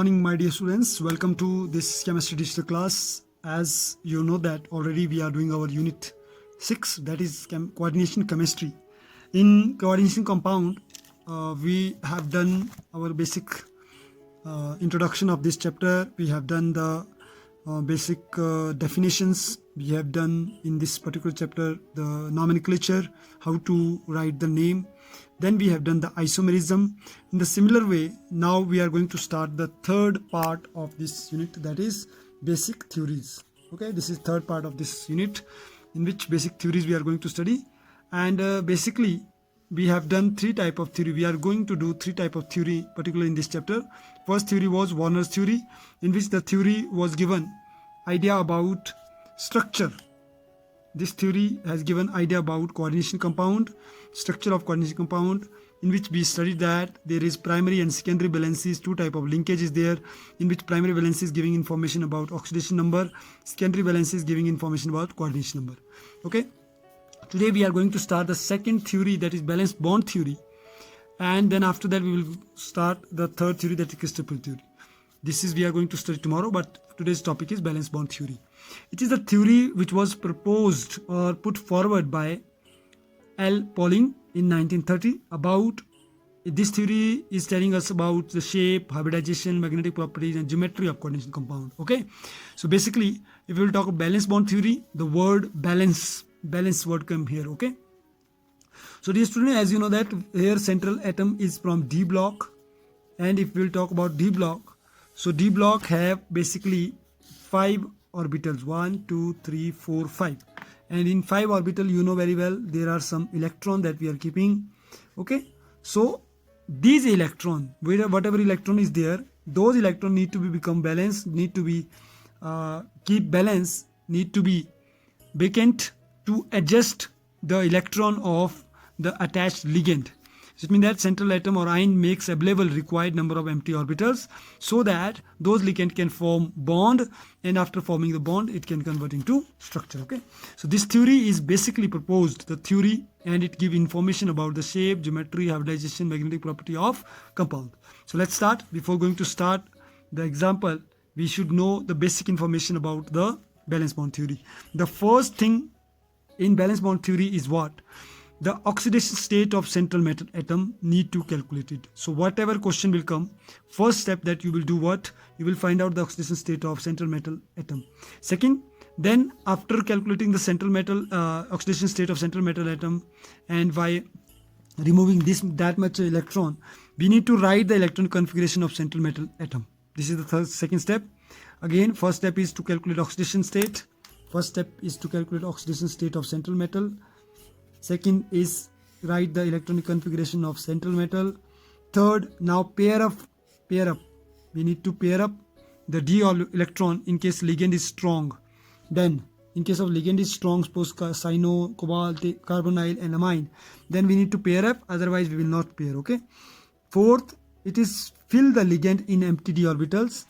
morning, my dear students. Welcome to this chemistry digital class. As you know that already we are doing our unit 6, that is coordination chemistry. In coordination compound, we have done our basic introduction of this chapter. We have done the basic definitions. We have done in this particular chapter the nomenclature, how to write the name. Then we have done the isomerism. In the similar way, now we are going to start the third part of this unit, that is basic theories. Okay, this is third part of this unit in which basic theories we are going to study. And basically we have done three type of theory. We are going to do three type of theory, particularly in this chapter. First theory was Warner's theory, in which the theory was given idea about structure. This theory has given idea about coordination compound, structure of coordination compound, in which we studied that there is primary and secondary valencies, two type of linkage is there, in which primary valence is giving information about oxidation number, secondary valence is giving information about coordination number. Okay. Today we are going to start the second theory, that is Valence Bond Theory, and then after that we will start the third theory, that is crystal pull theory. This is we are going to study tomorrow, but today's topic is Valence Bond Theory. It is a theory which was proposed or put forward by L. Pauling in 1930. About this theory is telling us about the shape, hybridization, magnetic properties, and geometry of coordination compound. Okay, so basically, if we will talk about Valence Bond Theory, the word balance word come here. Okay, so dear student, as you know that here central atom is from D block, and if we will talk about D block, so D block have basically 5 orbitals, 1, 2, 3, 4, 5, and in 5 orbital, you know very well, there are some electron that we are keeping. Okay, so these electron, whatever electron is there, those electron need to be become balanced, need to be keep balance, need to be vacant to adjust the electron of the attached ligand. So it means that central atom or ion makes available required number of empty orbitals so that those ligand can form bond, and after forming the bond it can convert into structure. Okay, so this theory is basically proposed, the theory, and it gives information about the shape, geometry, hybridization, magnetic property of compound. So let's start. Before going to start the example, we should know the basic information about the Valence Bond Theory. The first thing in Valence Bond Theory is what? The oxidation state of central metal atom need to calculate it. So whatever question will come, first step that you will do what? You will find out the oxidation state of central metal atom. Second, then after calculating the central metal oxidation state of central metal atom, and by removing that much electron, we need to write the electron configuration of central metal atom. This is the second step. Again, first step is to calculate oxidation state. First step is to calculate oxidation state of central metal. Second is write the electronic configuration of central metal. Third, now pair up. We need to pair up the d electron in case ligand is strong. Then in case of ligand is strong, suppose cyano, cobalt, carbonyl and amine, then we need to pair up, otherwise we will not pair. Okay. Fourth, it is fill the ligand in empty d orbitals.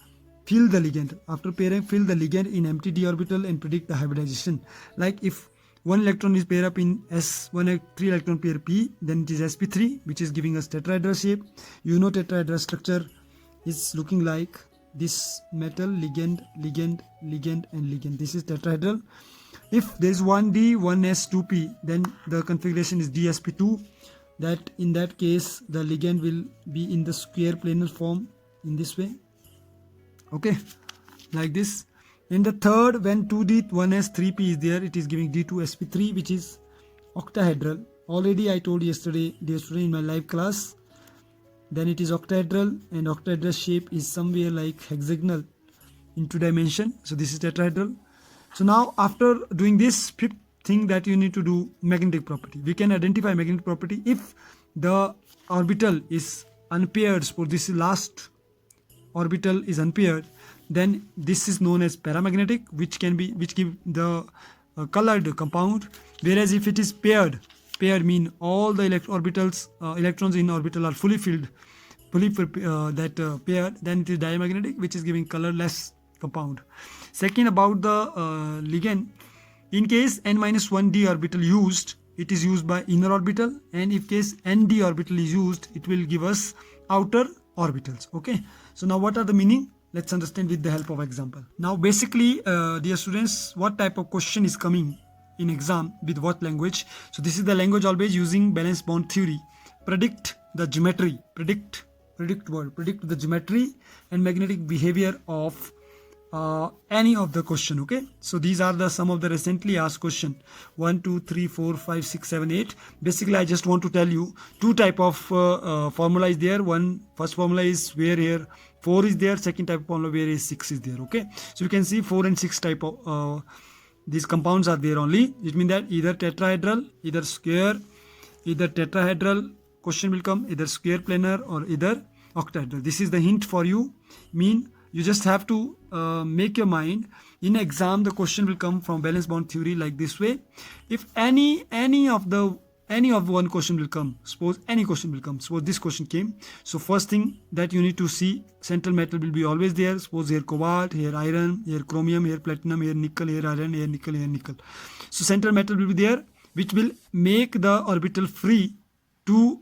Fill the ligand. After pairing, fill the ligand in empty d orbital and predict the hybridization. Like if one electron is paired up in S, 3 electron pair P, then it is sp3, which is giving us tetrahedral shape. You know tetrahedral structure is looking like this: metal, ligand, ligand, ligand and ligand. This is tetrahedral. If there is 1D, 1S, 2P, then the configuration is dsp2. That in that case the ligand will be in the square planar form in this way. Okay, like this. In the third, when 2D, 1S, 3P is there, it is giving D2sp3, which is octahedral. Already I told yesterday, dear student, in my live class, then it is octahedral, and octahedral shape is somewhere like hexagonal in 2 dimension. So this is tetrahedral. So now after doing this, fifth thing that you need to do, magnetic property. We can identify magnetic property if the orbital is unpaired. For this last orbital is unpaired, then this is known as paramagnetic, which give the colored compound. Whereas if it is paired mean all the electrons in orbital are fully filled, paired, then it is diamagnetic, which is giving colorless compound. Second, about the ligand, in case n-1d orbital used, it is used by inner orbital, and if case nd orbital is used, it will give us outer orbitals. Okay, So now what are the meaning? Let's understand with the help of example. Now basically, dear students, what type of question is coming in exam with what language? So this is the language always using Valence Bond Theory. Predict the geometry, predict the geometry and magnetic behavior of any of the question. Okay, so these are the some of the recently asked question. 1 2 3 4 5 6 7 8. Basically I just want to tell you two type of formula is there. First formula is where here 4 is there, second type of formula where is 6 is there. Okay, so you can see 4 and 6 type of these compounds are there only. It means that either tetrahedral, either square, either tetrahedral question will come, either square planar or either octahedral. This is the hint for you. Mean you just have to make your mind. In exam the question will come from Valence Bond Theory like this way. If any of one question will come, suppose any question will come, suppose this question came, so first thing that you need to see, central metal will be always there. Suppose here cobalt, here iron, here chromium, here platinum, here nickel, here iron, here nickel, here nickel. So central metal will be there, which will make the orbital free to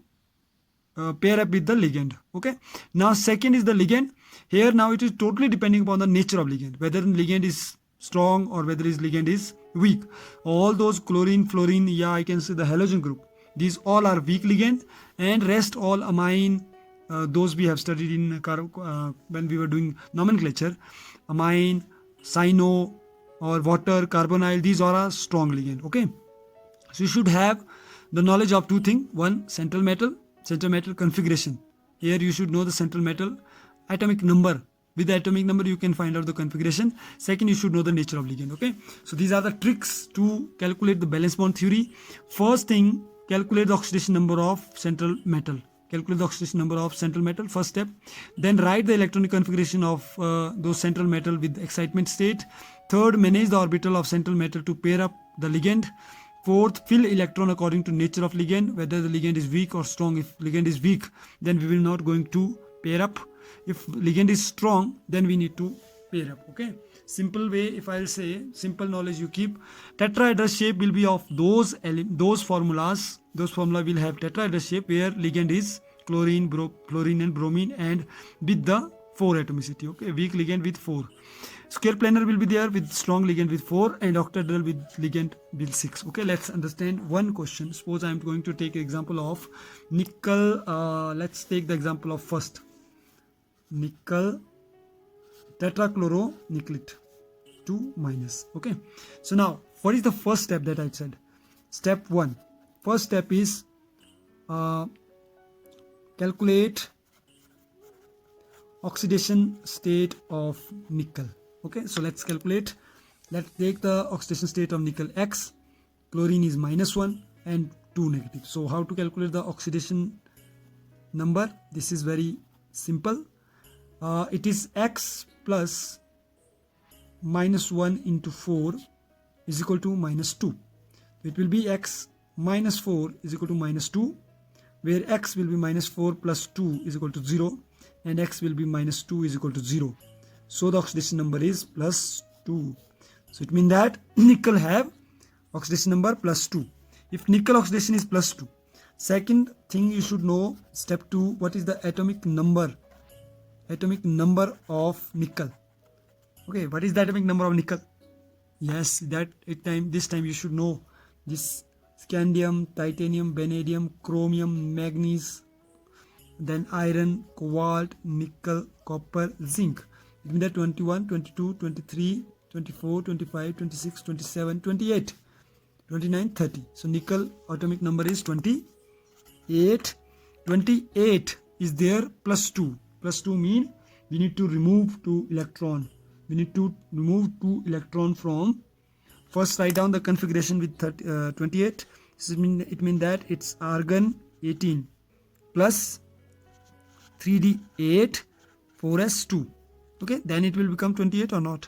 pair up with the ligand. Okay, now second is the ligand. Here now it is totally depending upon the nature of ligand, whether the ligand is strong or whether his ligand is weak. All those chlorine, fluorine, yeah, I can say the halogen group, these all are weak ligand, and rest all amine, those we have studied in when we were doing nomenclature, amine, cyano or water, carbonyl, these are a strong ligand. Okay, so you should have the knowledge of two things. One, central metal configuration. Here you should know the central metal atomic number. With the atomic number you can find out the configuration. Second, you should know the nature of ligand. Okay, so these are the tricks to calculate the Valence Bond theory. First thing, calculate the oxidation number of central metal. Calculate the oxidation number of central metal, first step. Then write the electronic configuration of those central metal with excitement state. Third, manage the orbital of central metal to pair up the ligand. Fourth, fill electron according to nature of ligand, whether the ligand is weak or strong. If ligand is weak, then we will not going to pair up. If ligand is strong, then we need to pair up. Okay, simple way, if I'll say simple knowledge you keep, tetrahedral shape will be of those formulas. Those formula will have tetrahedral shape where ligand is chlorine, chlorine and bromine, and with the 4 atomicity. Okay, weak ligand with 4. Square planar will be there with strong ligand with 4, and octahedral with ligand with 6. Okay, let's understand one question. Suppose I am going to take example of nickel. Let's take the example of first nickel tetrachloronickelate 2 minus. Okay, so now what is the first step that I said? Step 1. First step is calculate oxidation state of nickel. Okay, so let's calculate. Let's take the oxidation state of nickel X. Chlorine is -1 and 2 negative. So how to calculate the oxidation number? This is very simple. It is X plus -1 into 4 is equal to -2. It will be X minus 4 is equal to -2, where X will be -4 plus 2 is equal to 0, and X will be -2 is equal to 0. So the oxidation number is +2. So it means that nickel have oxidation number +2. If nickel oxidation is +2, second thing you should know, step 2, what is the atomic number? Atomic number of nickel. Okay, what is the atomic number of nickel? Yes, this time you should know this: scandium, titanium, vanadium, chromium, manganese, then iron, cobalt, nickel, copper, zinc. It means that 21, 22, 23, 24, 25, 26, 27, 28, 29, 30. So nickel atomic number is 28. 28 is there +2. +2 mean we need to remove 2 electron. We need to remove 2 electron from. First write down the configuration with 28. So it means that it's argon 18 plus 3d8 4s2. Okay, then it will become 28 or not?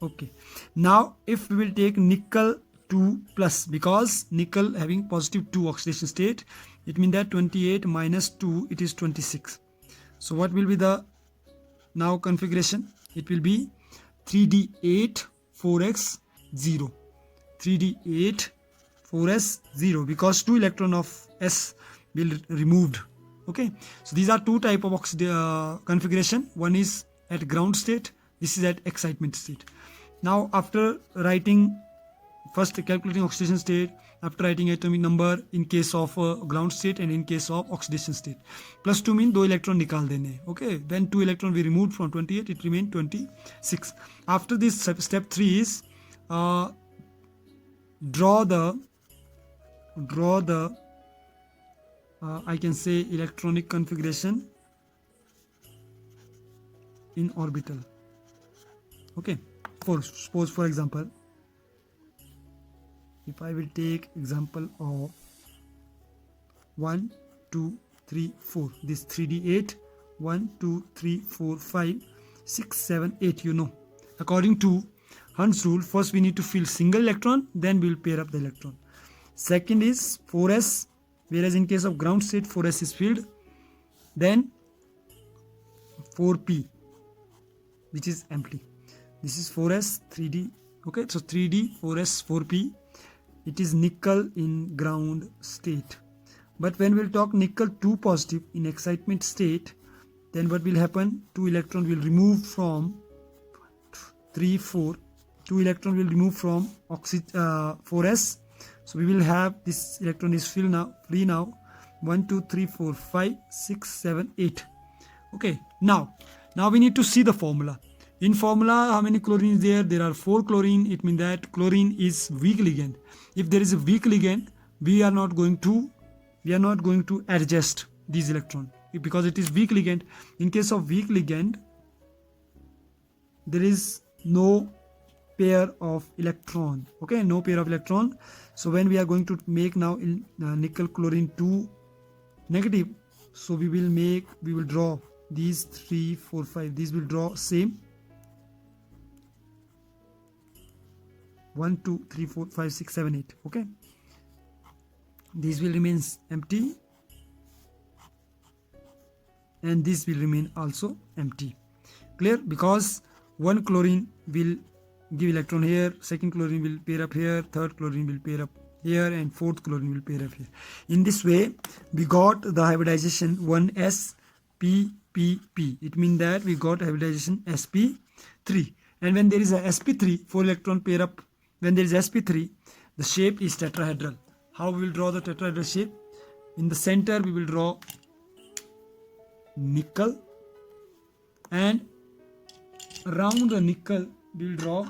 Okay, now if we will take nickel 2 plus, because nickel having +2 oxidation state, it means that 28 minus 2, it is 26. So what will be the now configuration? It will be 3d8 4x 0. 3d8 4s 0, because 2 electron of s will removed. Okay, so these are two type of configuration. One is at ground state, this is at excitement state. Now after writing, first calculating oxidation state, after writing atomic number in case of ground state and in case of oxidation state. Plus 2 mean 2 electron nikal dene. Okay, when 2 electron we removed from 28, it remained 26. After this, step 3 is draw the I can say electronic configuration in orbital. Okay, suppose for example, if I will take example of 1 2 3 4, this 3d8, 1 2 3 4 5 6 7 8, you know, according to Hund's rule, first we need to fill single electron, then we will pair up the electron. Second is 4s, whereas in case of ground state 4s is filled, then 4p, which is empty. This is 4s 3d. Okay, so 3d 4s 4p, it is nickel in ground state. But when we'll talk nickel 2 positive in excitement state, then what will happen? 2 electron will remove from 3 4, 2 electron will remove from 4s. So we will have this electron is filled now, free now. 1 2 3 4 5 6 7 8. Okay, now we need to see the formula. In formula, how many chlorine is there? There are 4 chlorine. It means that chlorine is weak ligand. If there is a weak ligand, we are not going to adjust these electron because it is weak ligand. In case of weak ligand, there is no pair of electron. Okay, no pair of electron. So when we are going to make now in nickel chlorine 2 negative, so we will draw these 3 4 5. These will draw same 1 2 3 4 5 6 7 8. Okay, these will remain empty and this will remain also empty. Clear? Because one chlorine will give electron here, second chlorine will pair up here, third chlorine will pair up here, and fourth chlorine will pair up here. In this way we got the hybridization 1spppp. It means that we got hybridization sp3. And when there is a sp3, 4 electron pair up, when there is sp3, the shape is tetrahedral. How we will draw the tetrahedral shape? In the center we will draw nickel, and around the nickel we will draw.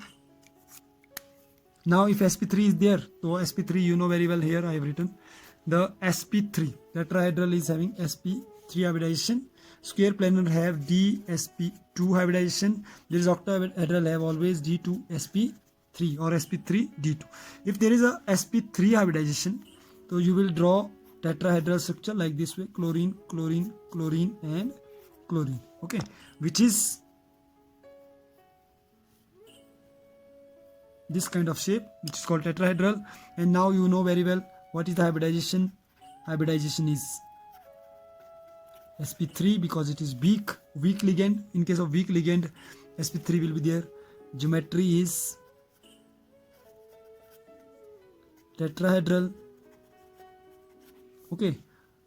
Now if sp3 is there, so sp3 you know very well, here I have written the sp3. Tetrahedral is having sp3 hybridization. Square planar have dsp2 hybridization. There is octahedral have always d2sp3 or sp3 d2. If there is a sp3 hybridization, so you will draw tetrahedral structure like this way: chlorine, chlorine, chlorine, and chlorine. Okay, which is this kind of shape, which is called tetrahedral. And now you know very well what is the hybridization. Hybridization is sp3 because it is weak ligand. In case of weak ligand, sp3 will be there. Geometry is tetrahedral. Okay,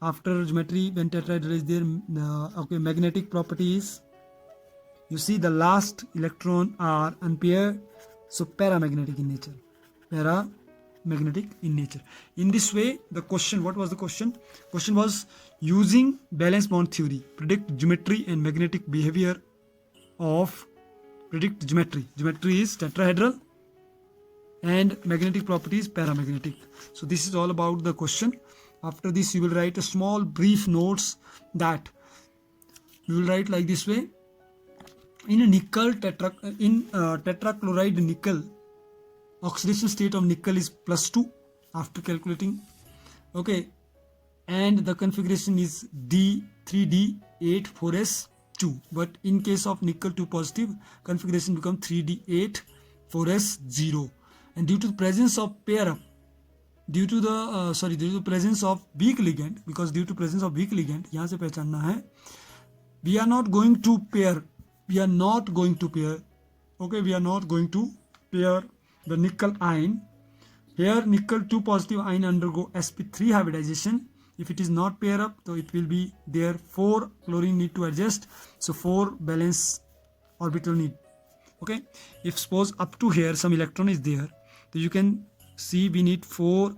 after geometry, when tetrahedral is there, okay, magnetic property is, you see the last electron are unpaired, so paramagnetic in nature. Paramagnetic in nature. In this way, the question, what was the question? Question was, using valence bond theory, predict geometry and magnetic behavior of, predict geometry. Geometry is tetrahedral and magnetic property is paramagnetic. So this is all about the question. After this you will write a small brief notes that you will write like this way. In a nickel tetrachloride nickel, oxidation state of nickel is +2 after calculating. Okay, and the configuration is D3D8 4s2. But in case of nickel 2 positive, configuration becomes 3D8 4s0. And due to the presence of pair up, due to the presence of weak ligand, because due to presence of weak ligand, यहाँ से पहचानना है, we are not going to pair. Okay, we are not going to pair the nickel ion. Here nickel 2 positive ion undergo sp3 hybridization, If it is not pair up, so it will be there 4 chlorine need to adjust, so 4 valence orbital need. Okay, if suppose up to here some electron is there, so you can see we need 4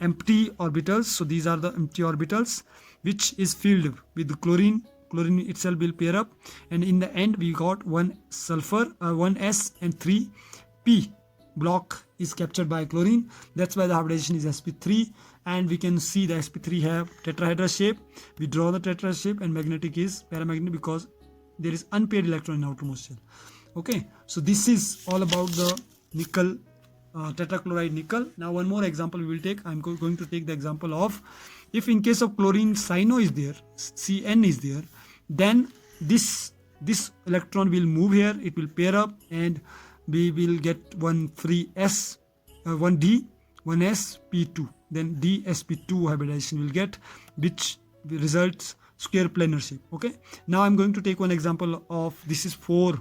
empty orbitals. So these are the empty orbitals which is filled with the chlorine. Chlorine itself will pair up, and in the end we got 1 sulfur, 1 S and 3 P block is captured by chlorine. That's why the hybridization is sp3, and we can see the sp3 have tetrahedral shape. We draw the tetrahedral shape, and magnetic is paramagnetic because there is unpaired electron in outermost shell. Okay, so this is all about the nickel, tetrachloride nickel. Now one more example we will take. I'm going to take the example of, if in case of chlorine cyno is there, Cn is there, then this electron will move here, it will pair up, and we will get one free S, 1D, 1S, P2. Then DsP2 hybridization will get, which results square planar shape. Okay, now I'm going to take one example of, this is 4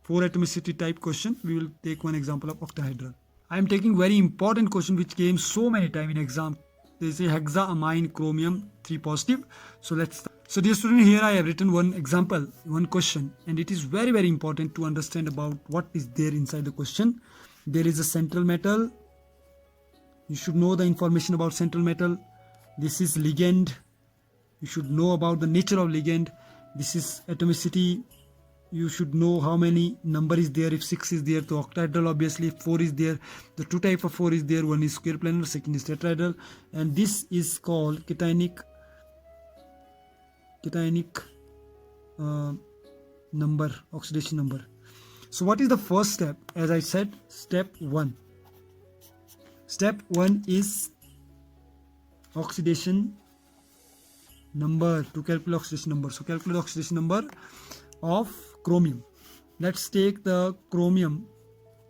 atomicity type question. We will take one example of octahedral. I am taking very important question which came so many times in exam. They say hexaamine chromium 3 positive. So let's start. So dear student, here I have written one example, one question, and it is very, very important to understand about what is there inside the question. There is a central metal. You should know the information about central metal. This is ligand. You should know about the nature of ligand. This is atomicity. You should know how many number is there. If 6 is there, so octahedral obviously. If 4 is there, the 2 type of 4 is there. One is square planar, second is tetrahedral, and this is called cationic number, oxidation number. So what is the first step? As I said, step 1. Step 1 is oxidation number, to calculate oxidation number. So calculate oxidation number of chromium. Let's take the chromium,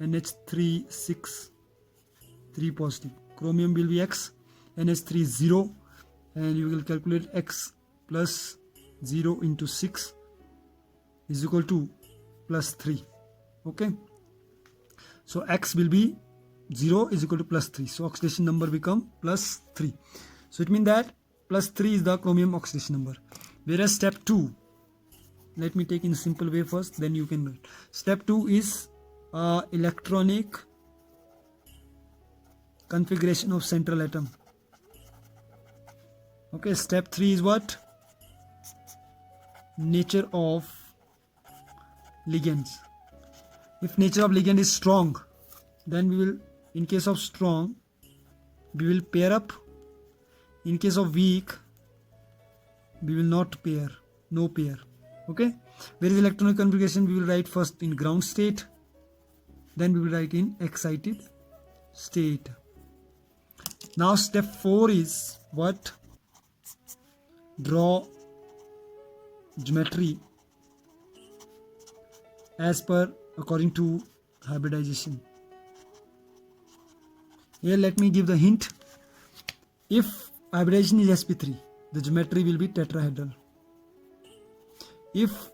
NH3 6 3 positive. Chromium will be X, NH3 0, and you will calculate X plus 0 into 6 is equal to plus 3. Okay, so X will be 0 is equal to plus 3. So oxidation number become plus 3. So it means that plus 3 is the chromium oxidation number. Whereas step 2, let me take in simple way first, then you can write. Step 2 is electronic configuration of central atom. Okay, step 3 is what? Nature of ligands. If nature of ligand is strong, then we will, in case of strong, we will pair up. In case of weak, we will not pair, no pair. Okay, where is electronic configuration? We will write first in ground state, then we will write in excited state. Now step 4 is what? Draw geometry as per according to hybridization. Here let me give the hint. If hybridization is sp3, the geometry will be tetrahedral. If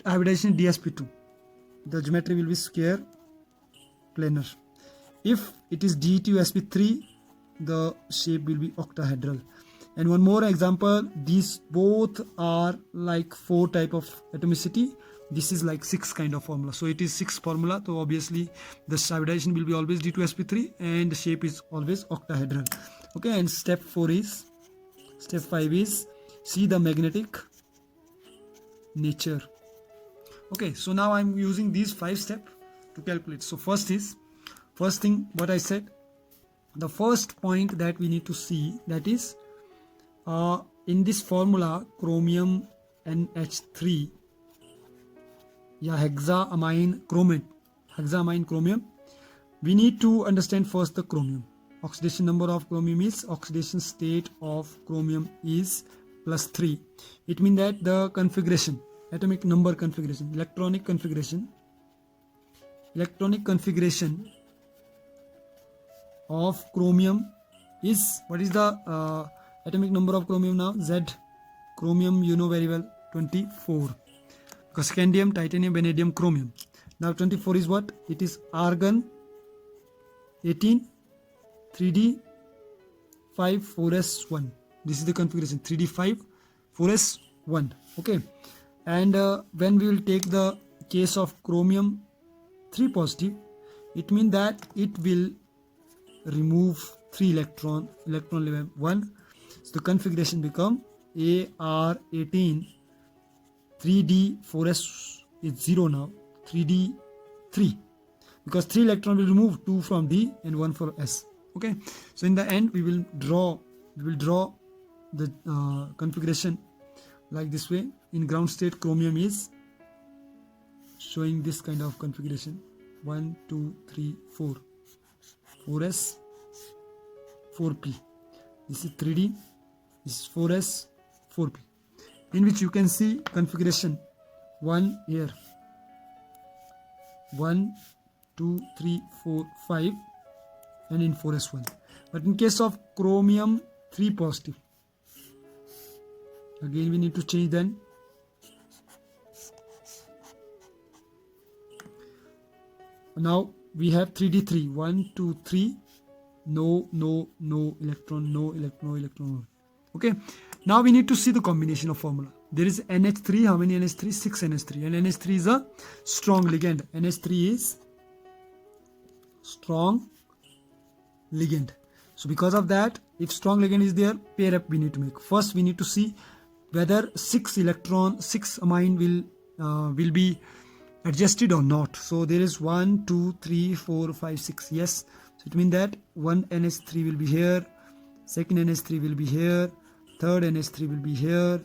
hybridization is dsp2, the geometry will be square planar. If it is d2sp3, the shape will be octahedral. And one more example, these both are like 4 type of atomicity. This is like 6 kind of formula. So it is 6 formula. So obviously the hybridization will be always d2sp3 and the shape is always octahedral. Okay, and step 5 is see the magnetic nature. Okay, so now I'm using these 5 steps to calculate. So first thing what I said, the first point that we need to see, that is in this formula chromium NH3, hexaamine chromium, we need to understand first the chromium. Oxidation number of chromium is, oxidation state of chromium is plus 3. It means that the configuration, atomic number configuration, electronic configuration of chromium is, what is the atomic number of chromium now? Z. Chromium you know very well, 24. Because scandium, titanium, vanadium, chromium. Now 24 is what? It is argon 18, 3D, 5 4s1. This is the configuration 3d5 4s1. Okay, and when we will take the case of chromium 3 positive, it means that it will remove 3 electron level 1. So the configuration become AR18 3d4s is 0 now, 3d3, because 3 electron will remove 2 from D and 1 for S. Okay, so in the end we will draw the configuration like this way. In ground state, chromium is showing this kind of configuration: 1 2 3 4 4s 4p. This is 3d, this is 4s 4p, in which you can see configuration 1 here, 1 2 3 4 5, and in 4s1. But in case of chromium 3 positive, again we need to change. Then now we have 3d3, 1 2 3, no electron. Okay, now we need to see the combination of formula. There is NH3. How many NH3? 6 NH3, and NH3 is a strong ligand. NH3 is strong ligand. So because of that, if strong ligand is there, pair up we need to make. First we need to see whether 6 amine will be adjusted or not. So there is 1 2 3 4 5 6. Yes, so it means that one NH3 will be here, second NH3 will be here, third NH3 will be here,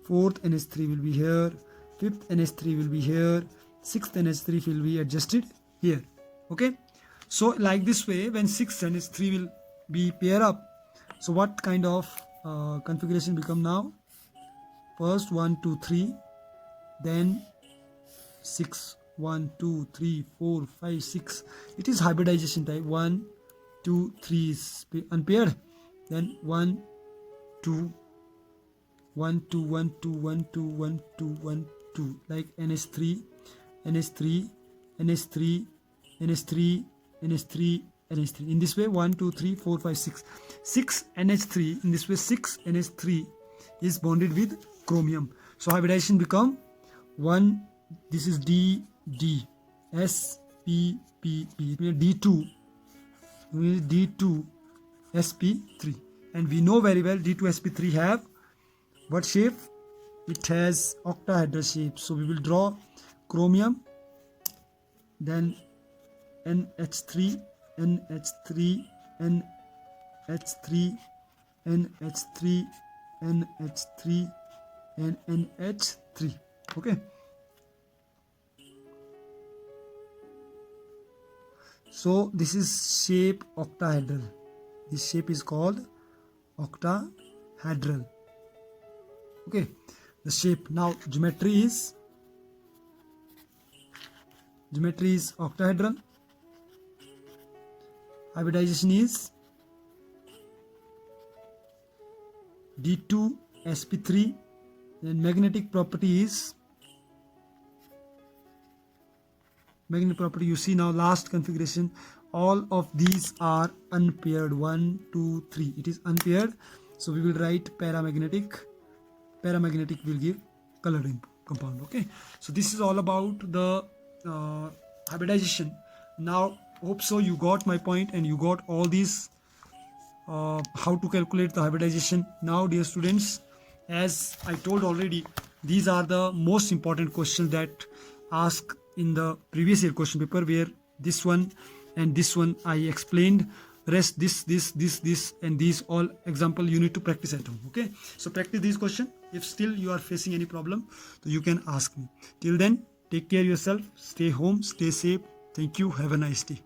fourth NH3 will be here, fifth NH3 will be here, sixth NH3 will be adjusted here. Okay, so like this way, when 6 NH3 will be pair up, so what kind of configuration become now? First 1 2 3, then 6, 1 2 3 4 5 6. It is hybridization type. 1 2 3 is unpaired, then 1 2 1 2 1 2 1 2 1 2 1 2, like NH3 NH3 NH3 NH3 NH3 NH3. In this way 1 2 3 4 5 6 NH3. In this way 6 NH3 is bonded with chromium. So hybridization become 1. This is D D S P P P. It means D2 sp3, and we know very well D2 sp3 have what shape? It has octahedral shape. So we will draw chromium, then NH3 NH3 NH3 NH3 NH3 and NH3. Okay, so this is shape octahedral. This shape is called octahedral. Okay, the shape. Now geometry is octahedral. Hybridization is D2 sp3, and magnetic property is you see now last configuration, all of these are unpaired. 1 2 3, it is unpaired. So we will write paramagnetic will give colored compound. Okay, so this is all about the hybridization. Now hope so you got my point and you got all these how to calculate the hybridization. Now dear students, as I told already, these are the most important questions that ask in the previous year question paper, where this one and this one I explained. Rest this and these all example you need to practice at home. Okay, so practice these questions. If still you are facing any problem, so you can ask me. Till then, take care yourself, stay home, stay safe. Thank you, have a nice day.